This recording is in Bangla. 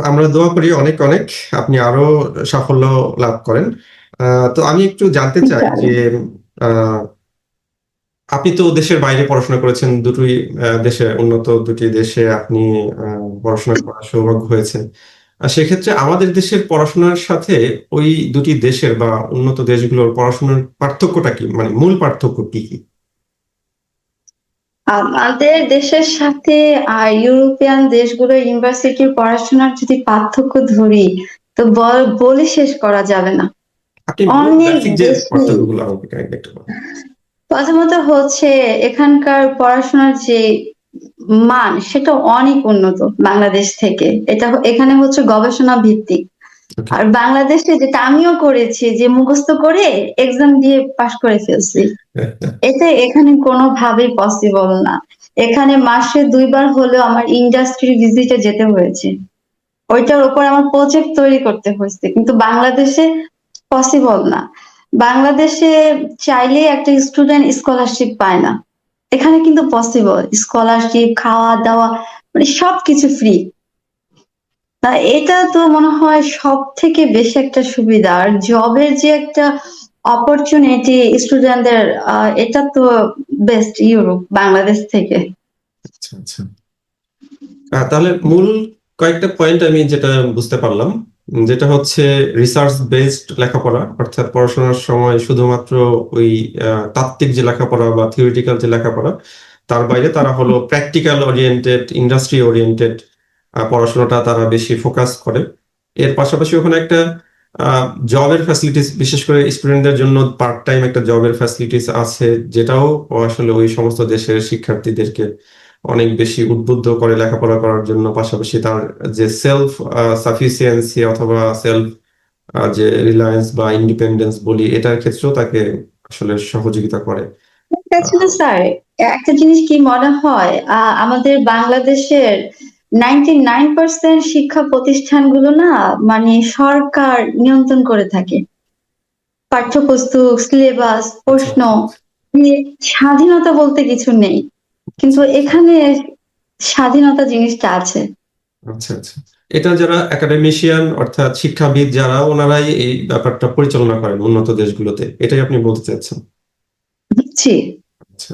আমরা দোয়া করি অনেক, অনেক আপনি আরো সাফল্য লাভ করেন। তো আমি একটু জানতে চাই যে ইনশাআল্লাহ। আ আপনি তো দেশের বাইরে পড়াশোনা করেছেন। দুটোই দেশে উন্নত ২ টি দেশে আপনি আ পড়াশোনা করার সৌভাগ্য হয়েছে। সেক্ষেত্রে আমাদের দেশের পড়াশোনার সাথে ওই ২ টি দেশের বা উন্নত দেশগুলোর পড়াশোনার পার্থক্যটা কি? মানে মূল পার্থক্য কি, কি? আমাদের দেশের সাথে ইউরোপিয়ান দেশগুলোর ইউনিভার্সিটির পড়াশোনার যদি পার্থক্য ধরি, তো বলে শেষ করা যাবে না। আপনি মূল অনেক বেসিক যে বেশি। পার্থক্যগুলো আমাকে কাইন্ডলি একটু বলেন। প্রথমত হচ্ছে এখানকার পড়াশোনার যে মান সেটা অনেক উন্নত বাংলাদেশ থেকে। এখানে হচ্ছে গবেষণা ভিত্তিক। ওকে। আর বাংলাদেশে যেটা আমিও করেছি যে মুখস্থ করে এক্সাম দিয়ে পাশ করে ফেলছি। এটা এখানে কোনোভাবেই পসিবল না। এখানে মাসে ২ বার হলেও আমার ইন্ডাস্ট্রি ভিজিটে যেতে হয়েছে। ওইটার উপর আমার প্রজেক্ট তৈরি করতে হয়েছে। কিন্তু বাংলাদেশে পসিবল না। বাংলাদেশে চাইলেই একটা স্টুডেন্ট স্কলারশিপ পায় না। এখানে কিন্তু পসিবল। স্কলারশিপ, খাওয়া-দাওয়া মানে সবকিছু ফ্রি। এটা তো মনে হয় সবথেকে বেশি একটা সুবিধা। আর জবের যে একটা অপরচুনিটি স্টুডেন্টদের, এটা তো বেস্ট ইউরোপ বাংলাদেশ থেকে। আচ্ছা, আচ্ছা। তাহলে মূল কয়েকটা পয়েন্ট আমি যেটা বুঝতে পারলাম, যেটা হচ্ছে রিসার্চ বেসড লেখাপড়া। অর্থাৎ পড়াশোনার সময় শুধুমাত্র ওই তাত্ত্বিক যে লেখাপড়া বা থিওরিটিক্যাল যে লেখাপড়া, তার বাইরে তারা হলো প্র্যাকটিক্যাল ওরিয়েন্টেড, ইন্ডাস্ট্রি ওরিয়েন্টেড পড়াশোনাটা তারা বেশি ফোকাস করে। এর পাশাপাশি ওখানে একটা জবের ফ্যাসিলিটিস, বিশেষ করে স্টুডেন্টদের জন্য পার্ট টাইম একটা জবের ফ্যাসিলিটিস আছে, যেটাও আসলে ওই সমস্ত দেশের শিক্ষার্থীদেরকে অনেক বেশি উদ্বুদ্ধ করে লেখাপড়া করার জন্য। পাশাপাশি তার যে সেলফ সাফিসিয়েন্সি অথবা সেলফ যে রিলায়েন্স বা ইন্ডিপেন্ডেন্স বলি, এটার ক্ষেত্রেও তাকে আসলে সহযোগিতা করে। তাছাড়া আহ, স্যার, একটা জিনিস কি মনে হয়, আমাদের বাংলাদেশের 99% শিক্ষা প্রতিষ্ঠানগুলো না মানে সরকার নিয়ন্ত্রণ করে থাকে। পাঠ্যপুস্তক, সিলেবাস, আচ্ছা, প্রশ্ন, আচ্ছা, মানে স্বাধীনতা বলতে কিছু নেই। কিন্তু আচ্ছা, এখানে স্বাধীনতা জিনিসটা আছে। আচ্ছা, আচ্ছা। এটা যারা একাডেমিশিয়ান অর্থাৎ শিক্ষাবিদ যারা, ওনারাই এই ব্যাপারটা পরিচালনা করেন উন্নত দেশগুলোতে, এটাই আপনি বলতে চাচ্ছেন? জি। আচ্ছা, আচ্ছা।